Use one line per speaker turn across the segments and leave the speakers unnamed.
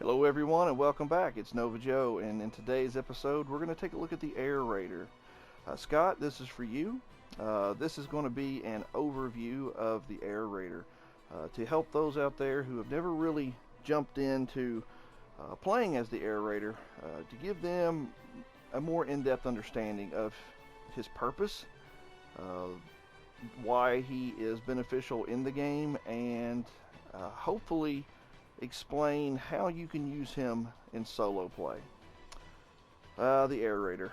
Hello everyone and welcome back. It's Nova Joe, and in today's episode we're going to take a look at the Air Raider. Scott, this is for you. This is going to be an overview of the Air Raider to help those out there who have never really jumped into playing as the Air Raider, to give them a more in-depth understanding of his purpose, why he is beneficial in the game, and hopefully explain how you can use him in solo play. The Air Raider,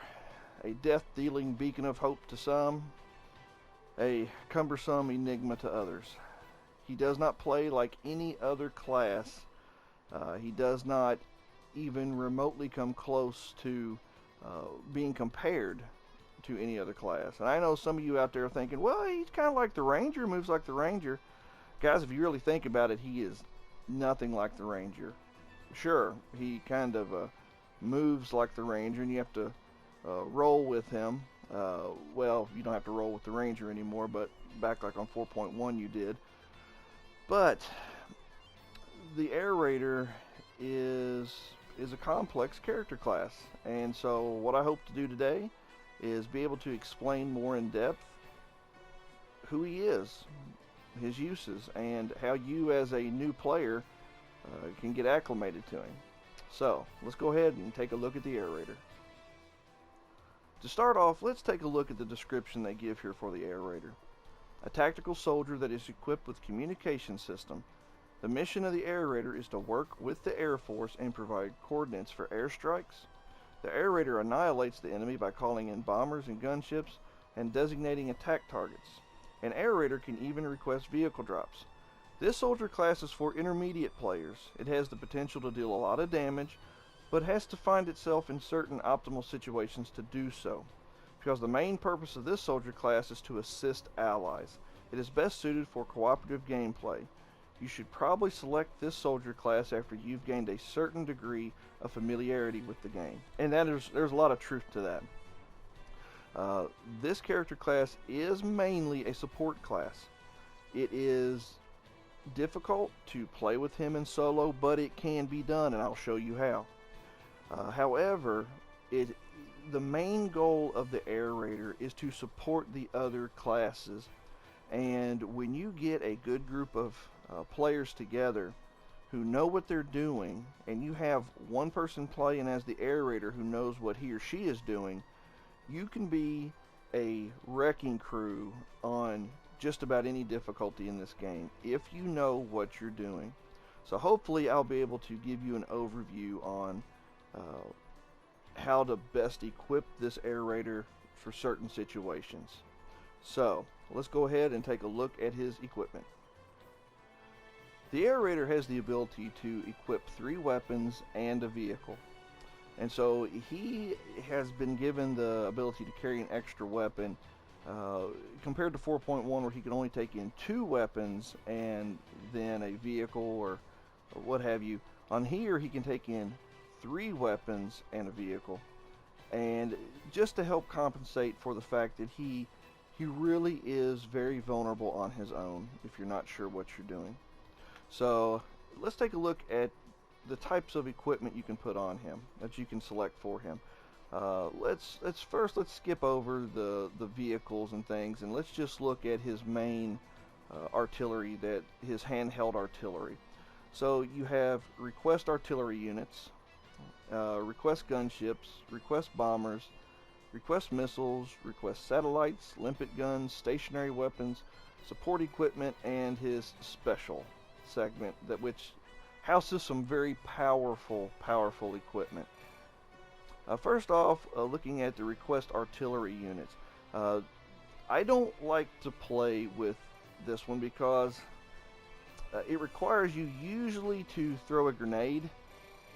a death-dealing beacon of hope to some, a cumbersome enigma to others. He does not play like any other class. He does not even remotely come close to being compared to any other class. And I know some of you out there are thinking, well, he's kind of like the Ranger, moves like the Ranger. Guys, if you really think about it, he is nothing like the Ranger. Sure, he kind of moves like the Ranger, and you have to roll with him. Well, you don't have to roll with the Ranger anymore, but back like on 4.1 you did. But the Air Raider is a complex character class, and so what I hope to do today is be able to explain more in depth who he is, his uses, and how you as a new player can get acclimated to him. So let's go ahead and take a look at the Air Raider. To start off, let's take a look at the description they give here for the Air Raider. A tactical soldier that is equipped with communication system. The mission of the Air Raider is to work with the Air Force and provide coordinates for airstrikes. The Air Raider annihilates the enemy by calling in bombers and gunships and designating attack targets. An Air Raider can even request vehicle drops. This soldier class is for intermediate players. It has the potential to deal a lot of damage, but has to find itself in certain optimal situations to do so, because the main purpose of this soldier class is to assist allies. It is best suited for cooperative gameplay. You should probably select this soldier class after you've gained a certain degree of familiarity with the game. And there's a lot of truth to that. This character class is mainly a support class. It is difficult to play with him in solo, but it can be done, and I'll show you how. However, the main goal of the Air Raider is to support the other classes, and when you get a good group of players together who know what they're doing, and you have one person playing as the Air Raider who knows what he or she is doing, you can be a wrecking crew on just about any difficulty in this game if you know what you're doing. So hopefully I'll be able to give you an overview on how to best equip this Air Raider for certain situations. So let's go ahead and take a look at his equipment. The Air Raider has the ability to equip 3 weapons and a vehicle. And so he has been given the ability to carry an extra weapon compared to 4.1, where he can only take in 2 weapons and then a vehicle or what have you. On here he can take in 3 weapons and a vehicle, and just to help compensate for the fact that he really is very vulnerable on his own if you're not sure what you're doing. So let's take a look at the types of equipment you can put on him, that you can select for him. Let's skip over the vehicles and things, and let's just look at his main artillery, that his handheld artillery. So you have request artillery units, request gunships, request bombers, request missiles, request satellites, limpet guns, stationary weapons, support equipment, and his special segment, which houses some very powerful equipment. First off, looking at the request artillery units, I don't like to play with this one because it requires you usually to throw a grenade.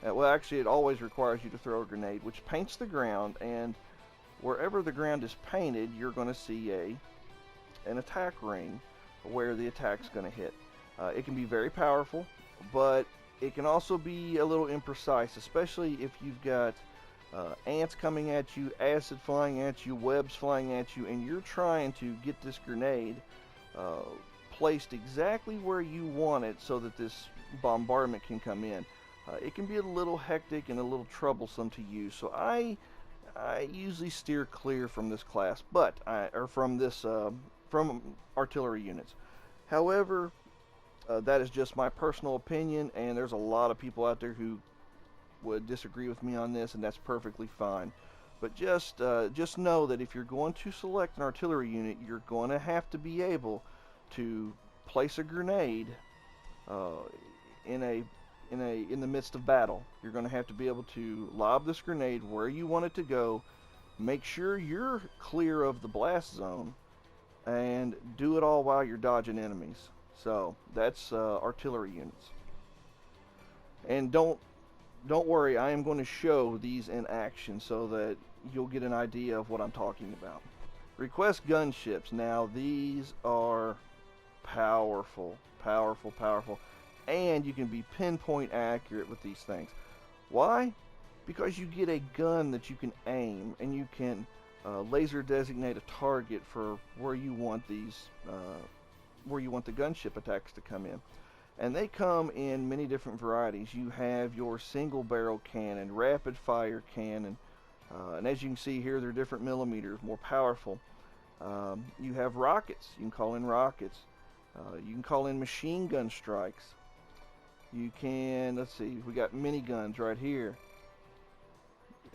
Well, actually it always requires you to throw a grenade, which paints the ground, and wherever the ground is painted you're going to see an attack ring where the attack's going to hit. It can be very powerful, but it can also be a little imprecise, especially if you've got ants coming at you, acid flying at you, webs flying at you, and you're trying to get this grenade placed exactly where you want it so that this bombardment can come in. it can be a little hectic and a little troublesome to use. So I usually steer clear from this class, or from artillery units. However, that is just my personal opinion, and there's a lot of people out there who would disagree with me on this, and that's perfectly fine. But just know that if you're going to select an artillery unit, you're going to have to be able to place a grenade uh, in the midst of battle. You're going to have to be able to lob this grenade where you want it to go. Make sure you're clear of the blast zone, and do it all while you're dodging enemies. So that's artillery units. And don't worry, I am going to show these in action so that you'll get an idea of what I'm talking about. Request gunships. Now these are powerful, powerful, powerful. And you can be pinpoint accurate with these things. Why? Because you get a gun that you can aim, and you can laser designate a target for where you want the gunship attacks to come in. And they come in many different varieties. You have your single barrel cannon, rapid fire cannon, and as you can see here, they're different millimeters, more powerful. You have rockets. You can call in rockets. You can call in machine gun strikes. You can, let's see, we got miniguns right here.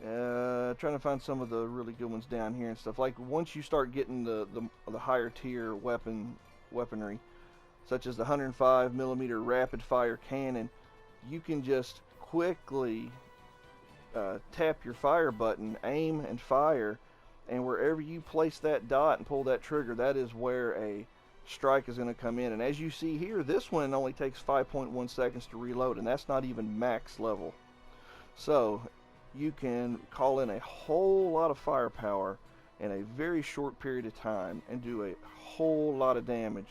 Trying to find some of the really good ones down here and stuff. Like once you start getting the higher tier weaponry, such as the 105 millimeter rapid fire cannon, you can just quickly tap your fire button, aim and fire, and wherever you place that dot and pull that trigger, that is where a strike is going to come in. And as you see here, this one only takes 5.1 seconds to reload, and that's not even max level. So you can call in a whole lot of firepower in a very short period of time and do a whole lot of damage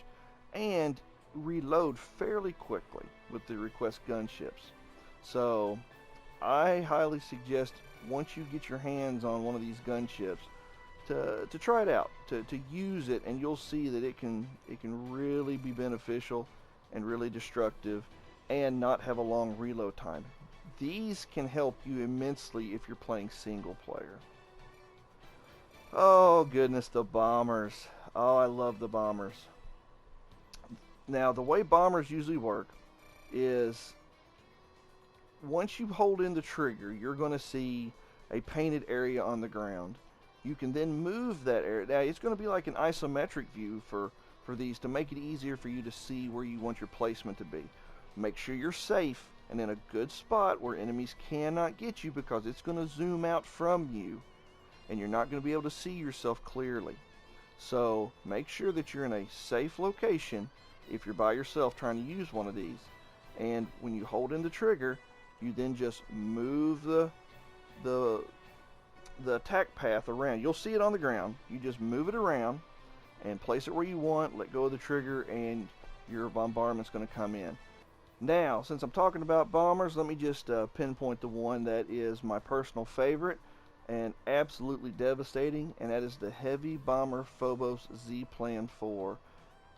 and reload fairly quickly with the request gunships. So I highly suggest, once you get your hands on one of these gunships, to try it out, to use it, and you'll see that it can really be beneficial and really destructive and not have a long reload time. These can help you immensely if you're playing single player. Oh goodness, the bombers. Oh, I love the bombers. Now the way bombers usually work is once you hold in the trigger, you're going to see a painted area on the ground. You can then move that area. Now it's going to be like an isometric view for these to make it easier for you to see where you want your placement to be. Make sure you're safe and in a good spot where enemies cannot get you, because it's going to zoom out from you and you're not going to be able to see yourself clearly. So make sure that you're in a safe location if you're by yourself trying to use one of these. And when you hold in the trigger, you then just move the attack path around. You'll see it on the ground. You just move it around and place it where you want, let go of the trigger, and your bombardment's going to come in. Now, since I'm talking about bombers, let me just pinpoint the one that is my personal favorite and absolutely devastating, and that is the Heavy Bomber Phobos Z-Plan 4.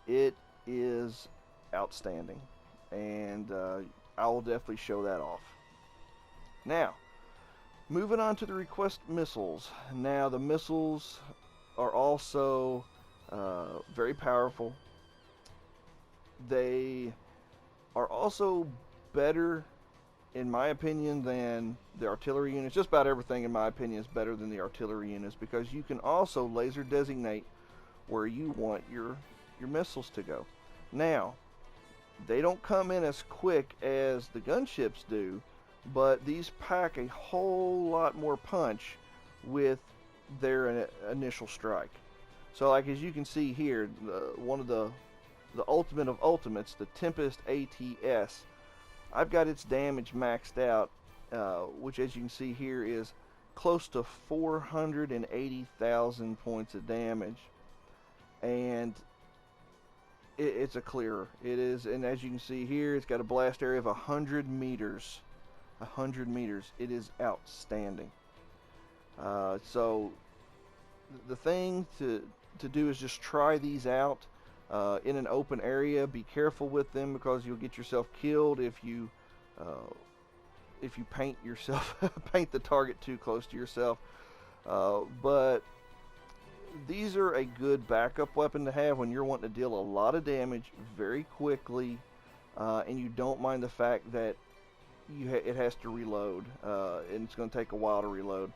It is outstanding, and I will definitely show that off. Now, moving on to the request missiles. Now, the missiles are also very powerful. They are also better, in my opinion, than the artillery units. Just about everything, in my opinion, is better than the artillery units, because you can also laser designate where you want your missiles to go. Now, they don't come in as quick as the gunships do, but these pack a whole lot more punch with their initial strike. So, like as you can see here, one of the ultimate of ultimates, the Tempest ATS, I've got its damage maxed out, which as you can see here is close to 480,000 points of damage, and it's a clearer. It is, and as you can see here, it's got a blast area of 100 meters. 100 meters. It is outstanding. So the thing to do is just try these out in an open area. Be careful with them, because you'll get yourself killed if you if you paint yourself, paint the target too close to yourself. But these are a good backup weapon to have when you're wanting to deal a lot of damage very quickly, and you don't mind the fact that it has to reload, and it's going to take a while to reload.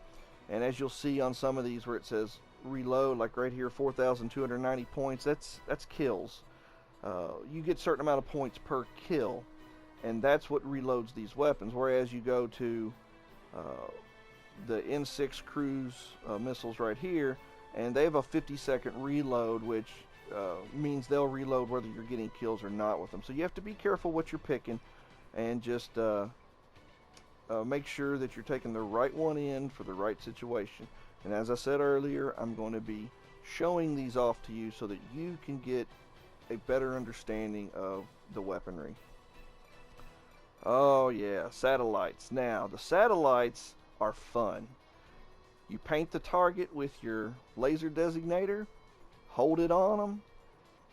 And as you'll see on some of these where it says reload, like right here, 4,290 points, that's kills. You get a certain amount of points per kill, and that's what reloads these weapons. Whereas you go to the N6 cruise missiles right here, and they have a 50-second reload, which means they'll reload whether you're getting kills or not with them. So you have to be careful what you're picking, and just make sure that you're taking the right one in for the right situation. And as I said earlier, I'm going to be showing these off to you so that you can get a better understanding of the weaponry. Oh yeah, satellites. Now, the satellites are fun. You paint the target with your laser designator, hold it on them,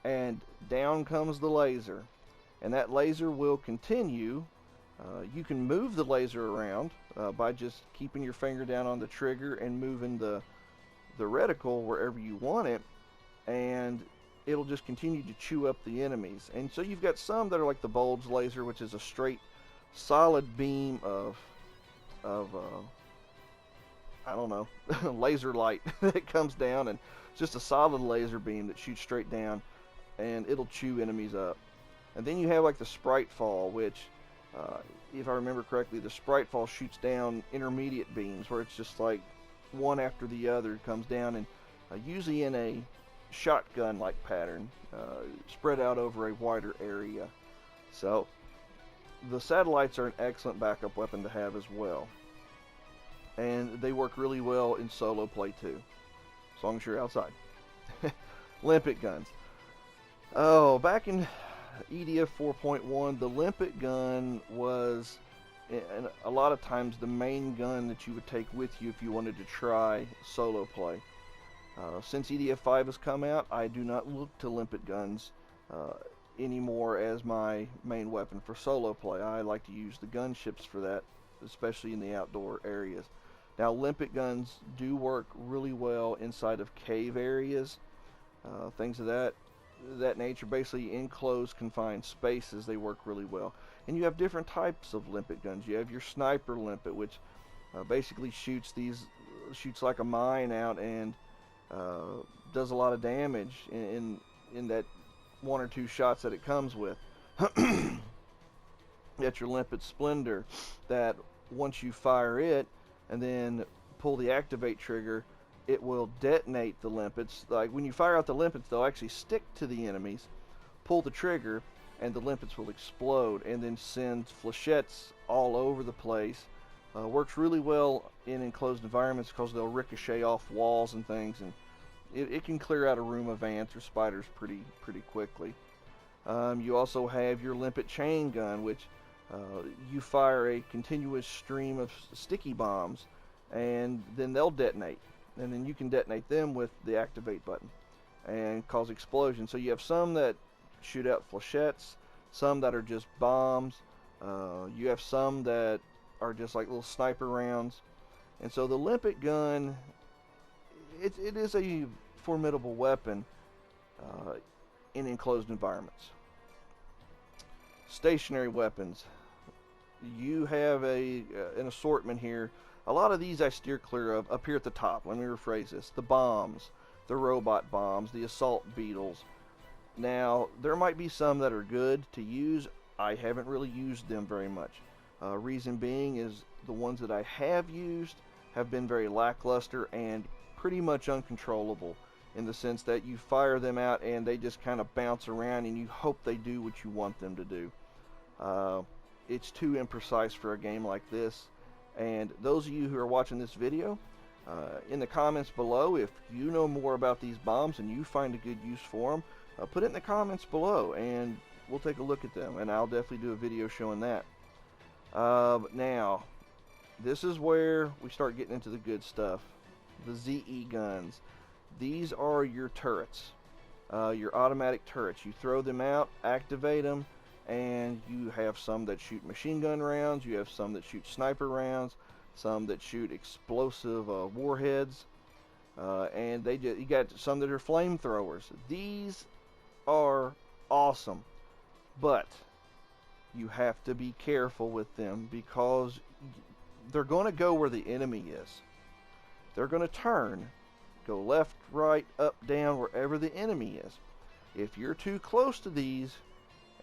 and down comes the laser. And that laser will continue. You can move the laser around by just keeping your finger down on the trigger and moving the reticle wherever you want it, and it'll just continue to chew up the enemies. And so you've got some that are like the bulge laser, which is a straight solid beam of I don't know, laser light that comes down, and it's just a solid laser beam that shoots straight down, and it'll chew enemies up. And then you have like the sprite fall, which if I remember correctly, the sprite fall shoots down intermediate beams where it's just like one after the other comes down, and usually in a shotgun-like pattern, spread out over a wider area. So the satellites are an excellent backup weapon to have as well, and they work really well in solo play too, as long as you're outside. Limpet guns. Oh, back in EDF 4.1, the limpet gun was, and a lot of times, the main gun that you would take with you if you wanted to try solo play. Since EDF 5 has come out, I do not look to limpet guns anymore as my main weapon for solo play. I like to use the gunships for that, especially in the outdoor areas. Now, limpet guns do work really well inside of cave areas, things of that nature, basically enclosed, confined spaces. They work really well. And you have different types of limpet guns. You have your sniper limpet, which basically shoots like a mine out and does a lot of damage in that one or two shots that it comes with. You got your limpet splendor, that once you fire it and then pull the activate trigger, it will detonate the limpets. Like when you fire out the limpets, they'll actually stick to the enemies, pull the trigger, and the limpets will explode and then send flechettes all over the place. Works really well in enclosed environments because they'll ricochet off walls and things, and it can clear out a room of ants or spiders pretty quickly. You also have your limpet chain gun, which you fire a continuous stream of sticky bombs, and then they'll detonate. And then you can detonate them with the activate button and cause explosions. So you have some that shoot out flechettes, some that are just bombs. You have some that are just like little sniper rounds. And so the limpet gun, it is a formidable weapon in enclosed environments. Stationary weapons. You have an assortment here. A lot of these I steer clear of up here at the top. Let me rephrase this. The bombs, the robot bombs, the assault beetles. Now, there might be some that are good to use. I haven't really used them very much. Reason being is the ones that I have used have been very lackluster and pretty much uncontrollable, in the sense that you fire them out and they just kind of bounce around and you hope they do what you want them to do. It's too imprecise for a game like this. And those of you who are watching this video, in the comments below, if you know more about these bombs and you find a good use for them, put it in the comments below and we'll take a look at them, and I'll definitely do a video showing that. Now, this is where we start getting into the good stuff. The ZE guns. These are your turrets, your automatic turrets. You throw them out, activate them, and you have some that shoot machine gun rounds, you have some that shoot sniper rounds, some that shoot explosive warheads, and you got some that are flamethrowers. These are awesome, but you have to be careful with them because they're going to go where the enemy is. They're going to turn, go left, right, up, down, wherever the enemy is. If you're too close to these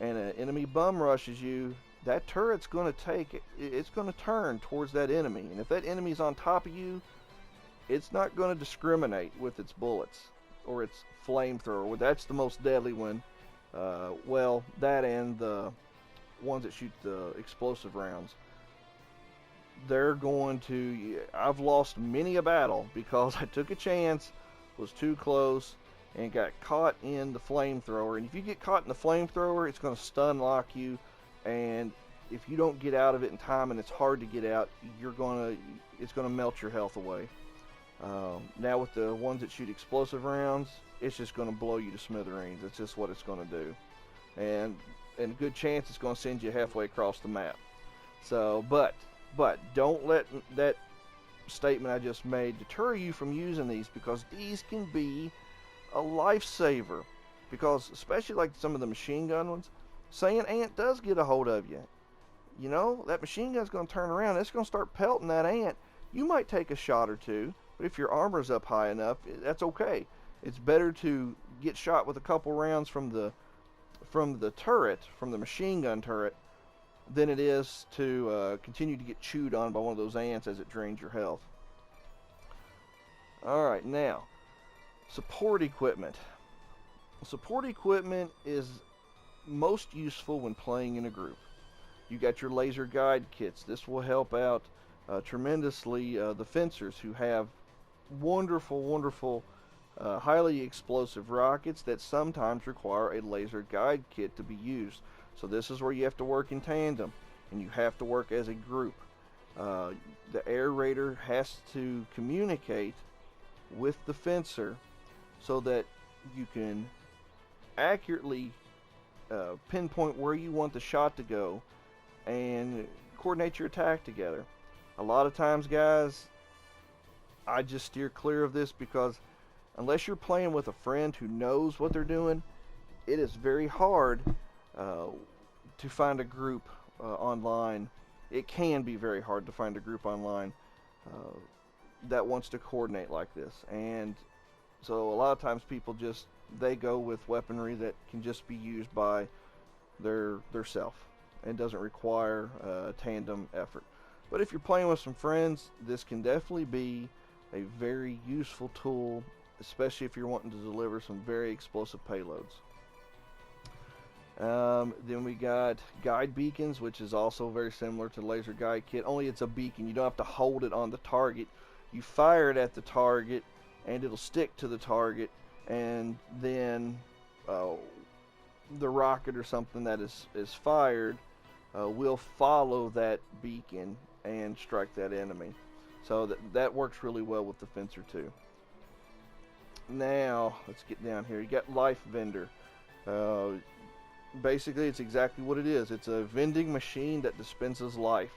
and an enemy bum rushes you, that turret's going to it's going to turn towards that enemy. And if that enemy's on top of you, it's not going to discriminate with its bullets or its flamethrower. That's the most deadly one. Well, that and the ones that shoot the explosive rounds. They're going to... I've lost many a battle because I took a chance, was too close, and got caught in the flamethrower. And if you get caught in the flamethrower, it's going to stun lock you, and if you don't get out of it in time and it's hard to get out, it's going to melt your health away. Now with the ones that shoot explosive rounds, it's just going to blow you to smithereens. It's just what it's going to do, and a good chance it's going to send you halfway across the map. So, but don't let that statement I just made deter you from using these, because these can be a lifesaver. Because especially like some of the machine gun ones, say an ant does get a hold of you, you know, that machine gun's going to turn around, it's going to start pelting that ant. You might take a shot or two, but if your armor's up high enough, that's okay. It's better to get shot with a couple rounds from the turret, from the machine gun turret, than it is to continue to get chewed on by one of those ants as it drains your health. Alright, now, support equipment. Support equipment is most useful when playing in a group. You got your laser guide kits. This will help out tremendously the fencers who have wonderful, highly explosive rockets that sometimes require a laser guide kit to be used. So this is where you have to work in tandem, and you have to work as a group. The air raider has to communicate with the fencer so that you can accurately pinpoint where you want the shot to go and coordinate your attack together. A lot of times, guys, I just steer clear of this because unless you're playing with a friend who knows what they're doing, it is very hard to find a group online. It can be very hard to find a group online that wants to coordinate like this. And so a lot of times people they go with weaponry that can just be used by their self and doesn't require tandem effort. But if you're playing with some friends, this can definitely be a very useful tool, especially if you're wanting to deliver some very explosive payloads. Then we got guide beacons, which is also very similar to laser guide kit, only it's a beacon. You don't have to hold it on the target. You fire it at the target and it'll stick to the target, and then the rocket or something that is fired will follow that beacon and strike that enemy. So that works really well with the fencer too. Now let's get down here. You got life vendor. Basically it's exactly what it is. It's a vending machine that dispenses life.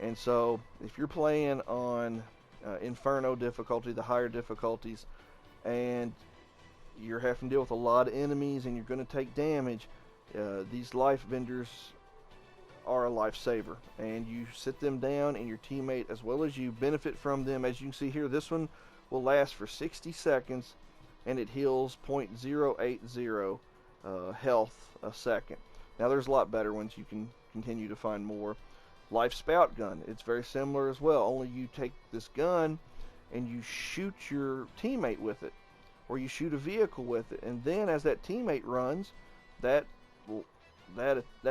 And so if you're playing on Inferno difficulty, the higher difficulties, and you're having to deal with a lot of enemies and you're going to take damage, these life vendors are a lifesaver, and you sit them down and your teammate, as well as you, benefit from them. As you can see here, this one will last for 60 seconds and it heals 0.080 health a second. Now there's a lot better ones, you can continue to find more. Life spout gun, it's very similar as well, only you take this gun and you shoot your teammate with it, or you shoot a vehicle with it, and then as that teammate runs, that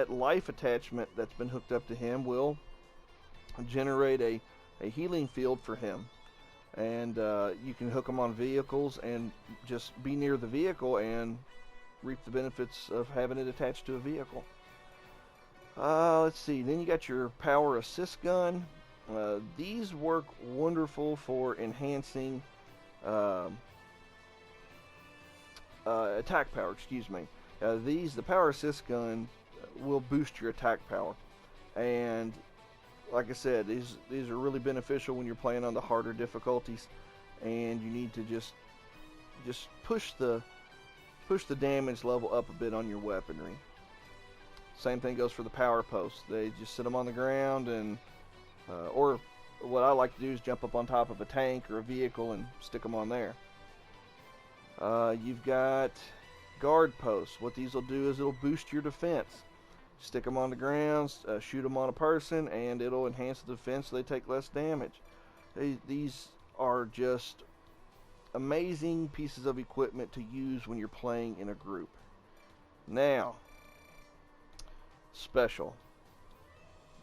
life attachment that's been hooked up to him will generate a healing field for him. And you can hook them on vehicles and just be near the vehicle and reap the benefits of having it attached to a vehicle. Let's see, then you got your power assist gun. These work wonderful for enhancing attack power, excuse me. The power assist gun will boost your attack power. And like I said, these are really beneficial when you're playing on the harder difficulties, and you need to just push the damage level up a bit on your weaponry. Same thing goes for the power posts. They just sit them on the ground, and or what I like to do is jump up on top of a tank or a vehicle and stick them on there. You've got guard posts. What these will do is it'll boost your defense. Stick them on the ground, shoot them on a person, and it'll enhance the defense so they take less damage. These are just amazing pieces of equipment to use when you're playing in a group. Now, special.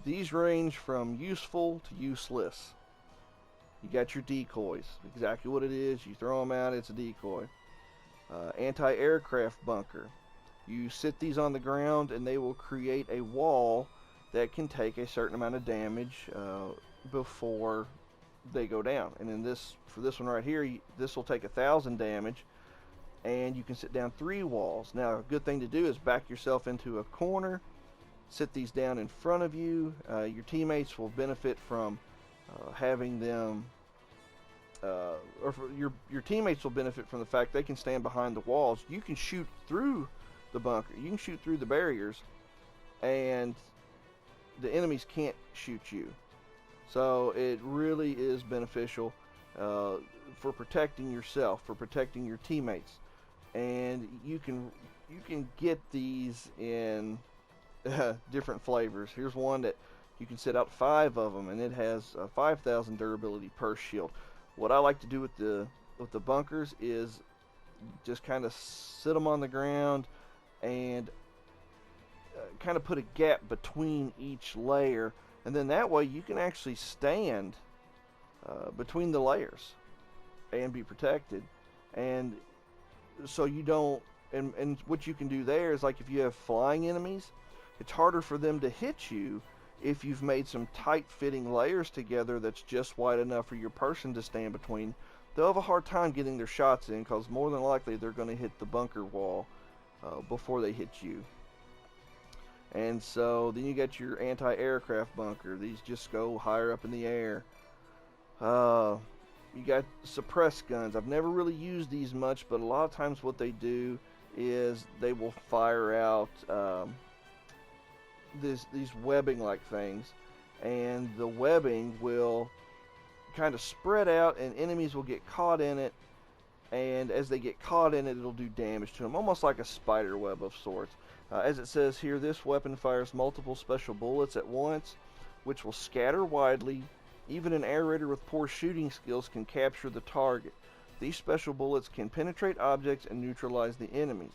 These range from useful to useless. You got your decoys. Exactly what it is. You throw them out, it's a decoy. Anti-aircraft bunker. You sit these on the ground and they will create a wall that can take a certain amount of damage before they go down. And in this, for this one right here, this will take 1,000 damage, and you can sit down 3 walls. Now, a good thing to do is back yourself into a corner, sit these down in front of you. Your teammates will benefit from having them, your teammates will benefit from the fact they can stand behind the walls. You can shoot through the bunker, you can shoot through the barriers, and the enemies can't shoot you. So it really is beneficial for protecting yourself, for protecting your teammates. And you can get these in different flavors. Here's one that you can set out 5 of them, and it has 5,000 durability per shield. What I like to do with the bunkers is just kind of sit them on the ground and kind of put a gap between each layer, and then that way you can actually stand between the layers and be protected. And so you don't, and what you can do there is, like, if you have flying enemies, it's harder for them to hit you if you've made some tight-fitting layers together that's just wide enough for your person to stand between. They'll have a hard time getting their shots in, because more than likely they're going to hit the bunker wall before they hit you. And so then you got your anti-aircraft bunker. These just go higher up in the air. You got suppressed guns. I've never really used these much, but a lot of times what they do is they will fire out these webbing like things, and the webbing will kind of spread out, and enemies will get caught in it, and as they get caught in it, it'll do damage to them, almost like a spider web of sorts. As it says here, this weapon fires multiple special bullets at once, which will scatter widely. Even an air raider with poor shooting skills can capture the target. These special bullets can penetrate objects and neutralize the enemies.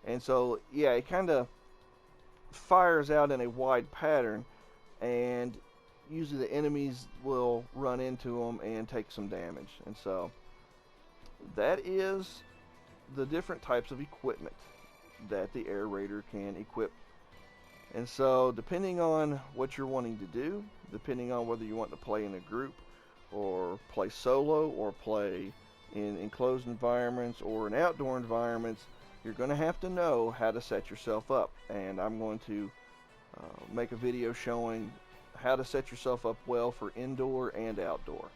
And so, yeah, it kind of fires out in a wide pattern, and usually the enemies will run into them and take some damage. And so that is the different types of equipment that the air raider can equip. And so depending on what you're wanting to do, depending on whether you want to play in a group or play solo or play in enclosed environments or in outdoor environments, you're going to have to know how to set yourself up. And I'm going to make a video showing how to set yourself up well for indoor and outdoor.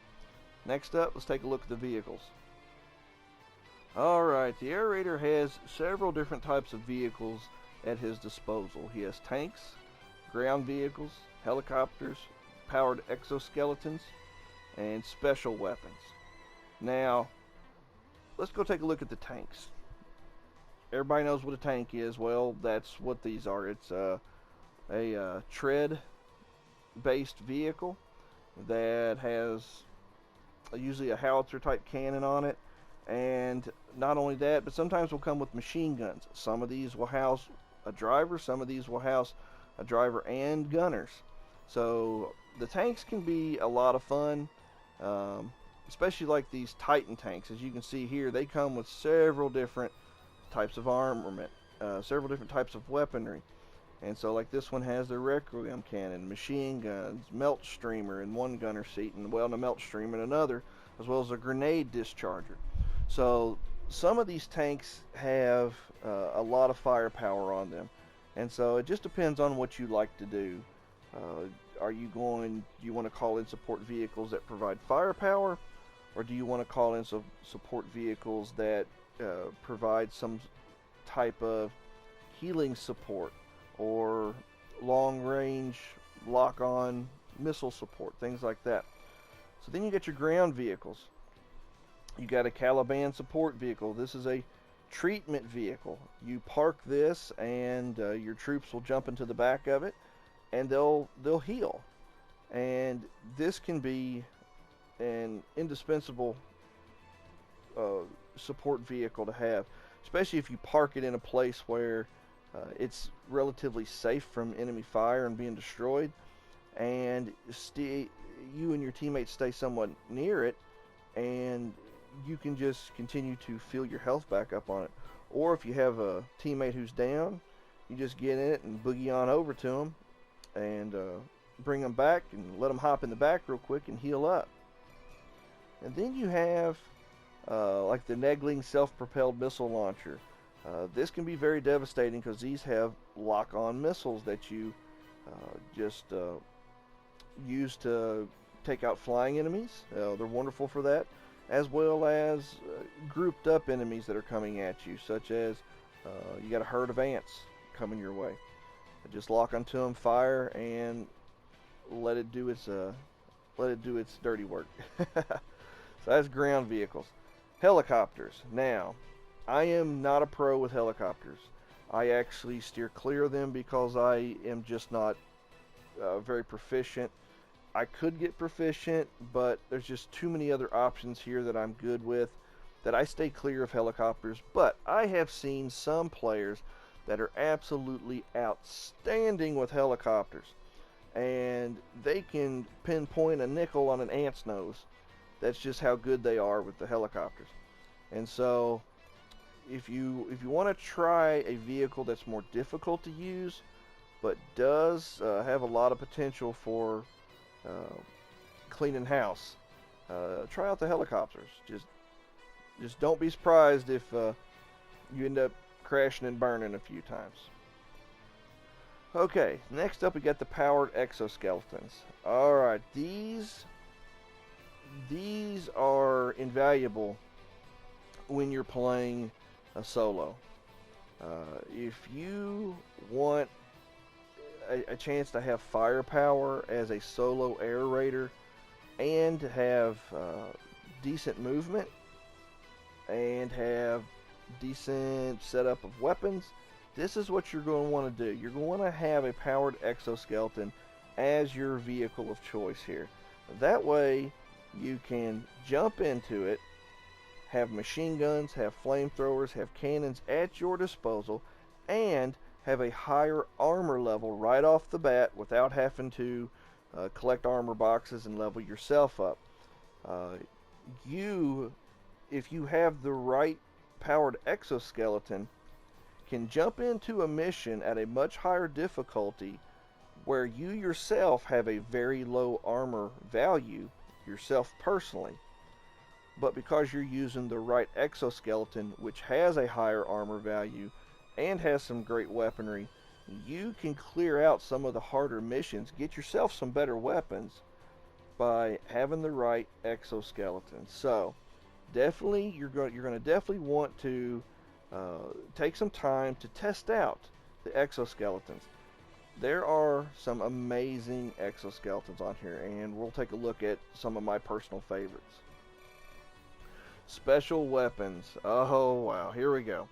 Next up, let's take a look at the vehicles. Alright, the air raider has several different types of vehicles at his disposal. He has tanks, ground vehicles, helicopters, powered exoskeletons, and special weapons. Now, let's go take a look at the tanks. Everybody knows what a tank is. Well, that's what these are. It's a tread-based vehicle that has usually a howitzer type cannon on it. And not only that, but sometimes will come with machine guns. Some of these will house a driver, some of these will house a driver and gunners. So the tanks can be a lot of fun, especially like these Titan tanks. As you can see here, they come with several different types of armament, several different types of weaponry. And so like this one has the Requiem cannon, machine guns, melt streamer in one gunner seat, and well, the melt streamer in another, as well as a grenade discharger. So some of these tanks have a lot of firepower on them, And so it just depends on what you like to do. Do you want to call in support vehicles that provide firepower, or do you want to call in support vehicles that provide some type of healing support or long range lock on missile support, things like that? So then you got your ground vehicles. You got a Caliban support vehicle. This is a treatment vehicle. You park this, and your troops will jump into the back of it, and they'll heal. And this can be an indispensable support vehicle to have, especially if you park it in a place where it's relatively safe from enemy fire and being destroyed, and you and your teammates stay somewhat near it, and you can just continue to fill your health back up on it. Or if you have a teammate who's down, you just get in it and boogie on over to them and bring them back and let them hop in the back real quick and heal up. And then you have like the Negling self-propelled missile launcher. This can be very devastating because these have lock-on missiles that you just use to take out flying enemies. They're wonderful for that, as well as grouped up enemies that are coming at you, such as you got a herd of ants coming your way. Just lock onto them, fire, and let it do its dirty work. So that's ground vehicles. Helicopters. Now, I am not a pro with helicopters. I actually steer clear of them because I am just not very proficient. I could get proficient, but there's just too many other options here that I'm good with, that I stay clear of helicopters. But I have seen some players that are absolutely outstanding with helicopters, and they can pinpoint a nickel on an ant's nose. That's just how good they are with the helicopters. And so if you want to try a vehicle that's more difficult to use but does have a lot of potential for cleaning house, try out the helicopters. Just don't be surprised if you end up crashing and burning a few times. Okay, next up we got the powered exoskeletons. Alright, these are invaluable when you're playing a solo. If you want a chance to have firepower as a solo air raider and to have decent movement and have decent setup of weapons, this is what you're going to want to do. You're going to have a powered exoskeleton as your vehicle of choice here. That way you can jump into it, have machine guns, have flamethrowers, have cannons at your disposal, and have a higher armor level right off the bat without having to collect armor boxes and level yourself up. If you have the right powered exoskeleton, can jump into a mission at a much higher difficulty where you yourself have a very low armor value yourself personally, but because you're using the right exoskeleton, which has a higher armor value and has some great weaponry, you can clear out some of the harder missions, get yourself some better weapons by having the right exoskeleton. So definitely you're going to definitely want to take some time to test out the exoskeletons. There are some amazing exoskeletons on here, and we'll take a look at some of my personal favorites. Special weapons. Oh wow, here we go.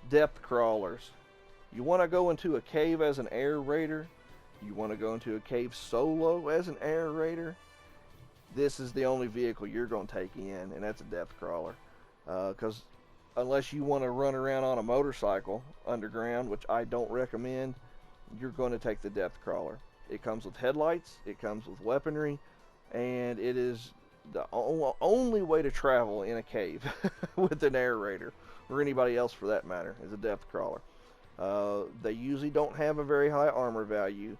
Depth crawlers. You want to go into a cave as an air raider? You want to go into a cave solo as an air raider? This is the only vehicle you're going to take in, and that's a depth crawler. Because unless you want to run around on a motorcycle underground, which I don't recommend, you're going to take the depth crawler. It comes with headlights, it comes with weaponry, and it is the only way to travel in a cave with an air raider, or anybody else for that matter, is a depth crawler. They usually don't have a very high armor value,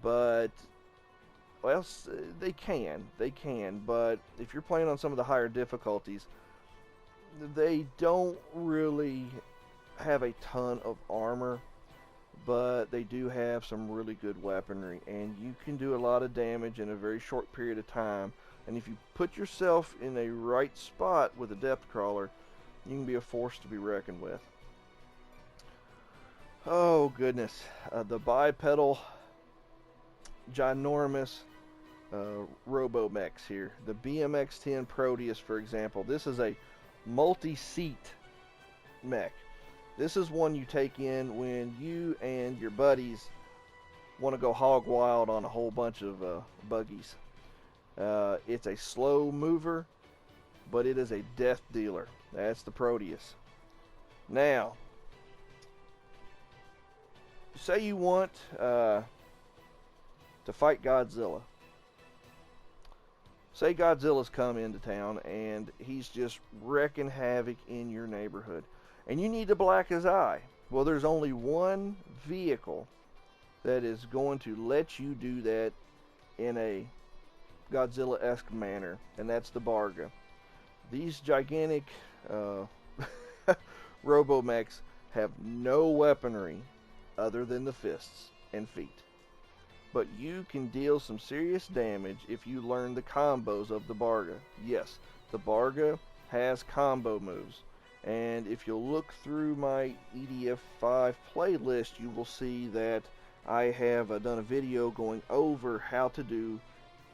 but well, they can, but if you're playing on some of the higher difficulties, they don't really have a ton of armor. but they do have some really good weaponry, and you can do a lot of damage in a very short period of time. And if you put yourself in a right spot with a depth crawler, you can be a force to be reckoned with. Oh goodness, the bipedal ginormous Robomechs here. The BMX-10 Proteus, for example. This is a multi-seat mech. This is one you take in when you and your buddies want to go hog wild on a whole bunch of buggies. It's a slow mover, but it is a death dealer. That's the Proteus. Now, say you want to fight Godzilla. Say Godzilla's come into town and he's just wrecking havoc in your neighborhood, and you need to black his eye. Well, there's only one vehicle that is going to let you do that in a Godzilla-esque manner, and that's the Barga. These gigantic Robomechs have no weaponry other than the fists and feet. But you can deal some serious damage if you learn the combos of the Barga. Yes, the Barga has combo moves. And if you'll look through my EDF5 playlist, you will see that I have done a video going over how to do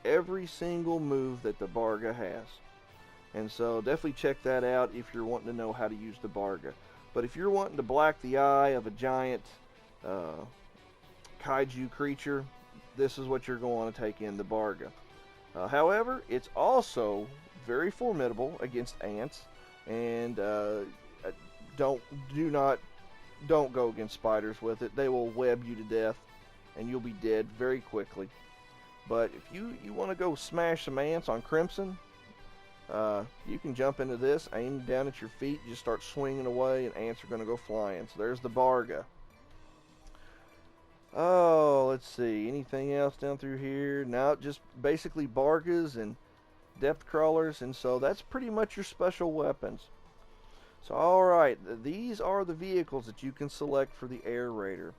every single move that the Barga has. And so definitely check that out if you're wanting to know how to use the Barga. But if you're wanting to black the eye of a giant kaiju creature, this is what you're going to take in, the Barga. However, it's also very formidable against ants, and don't go against spiders with it. They will web you to death, and you'll be dead very quickly. But if you want to go smash some ants on Crimson, you can jump into this, aim down at your feet, just start swinging away, and ants are going to go flying. So there's the Barga. Oh, let's see. Anything else down through here? No, just basically Bargas and depth crawlers, and so that's pretty much your special weapons. So, alright, these are the vehicles that you can select for the Air Raider.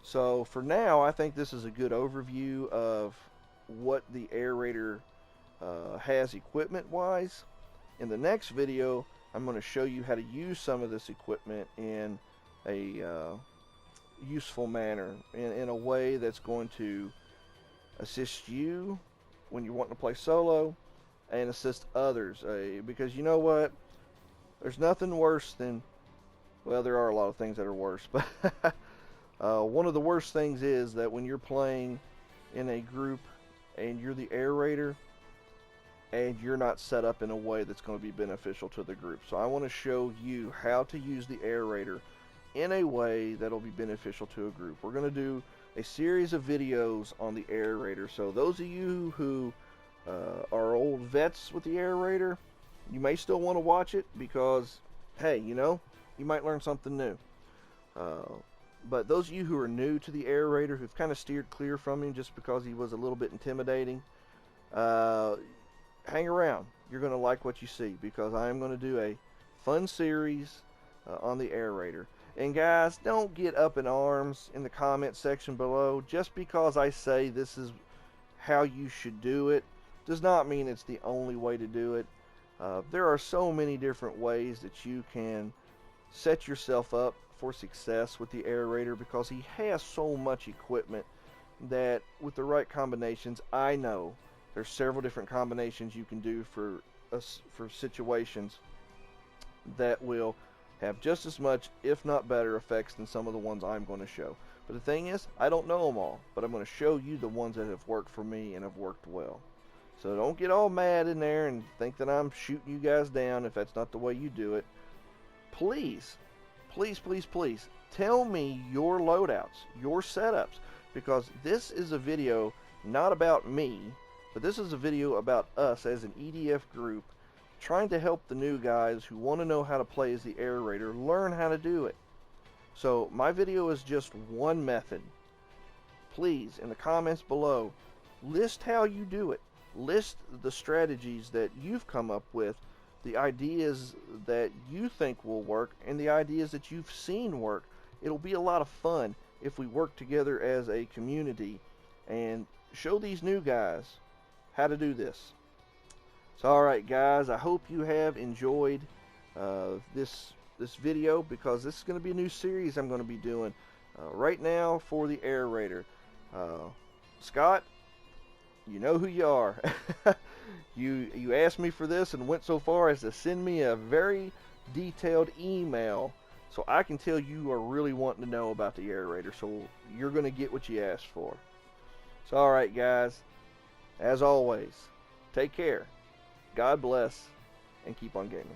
So, for now, I think this is a good overview of what the Air Raider has equipment-wise. In the next video, I'm going to show you how to use some of this equipment in a useful manner, in a way that's going to assist you when you're wanting to play solo and assist others, because you know what, there's nothing worse than, well, there are a lot of things that are worse, but one of the worst things is that when you're playing in a group and you're the Air Raider and you're not set up in a way that's going to be beneficial to the group. So I want to show you how to use the Air Raider in a way that'll be beneficial to a group. We're going to do a series of videos on the Air Raider. So those of you who are old vets with the Air Raider, you may still want to watch it because, hey, you know, you might learn something new. But those of you who are new to the Air Raider, who've kind of steered clear from him just because he was a little bit intimidating, hang around. You're going to like what you see, because I am going to do a fun series on the Air Raider. And guys, don't get up in arms in the comment section below. Just because I say this is how you should do it does not mean it's the only way to do it. There are so many different ways that you can set yourself up for success with the Air Raider, because he has so much equipment that with the right combinations, I know there's several different combinations you can do for situations that will have just as much, if not better, effects than some of the ones I'm going to show. But the thing is, I don't know them all, but I'm going to show you the ones that have worked for me and have worked well. So don't get all mad in there and think that I'm shooting you guys down if that's not the way you do it. Please, please, please, please, tell me your loadouts, your setups, because this is a video not about me, but this is a video about us as an EDF group, trying to help the new guys who want to know how to play as the Air Raider learn how to do it. So my video is just one method. Please, in the comments below, list how you do it. List the strategies that you've come up with, the ideas that you think will work, and the ideas that you've seen work. It'll be a lot of fun, if we work together as a community and show these new guys how to do this. So alright guys, I hope you have enjoyed this video, because this is going to be a new series I'm going to be doing right now for the aerator. Scott, you know who you are. you asked me for this and went so far as to send me a very detailed email, so I can tell you are really wanting to know about the aerator, so you're going to get what you asked for. So alright guys, as always, take care, God bless, and keep on gaming.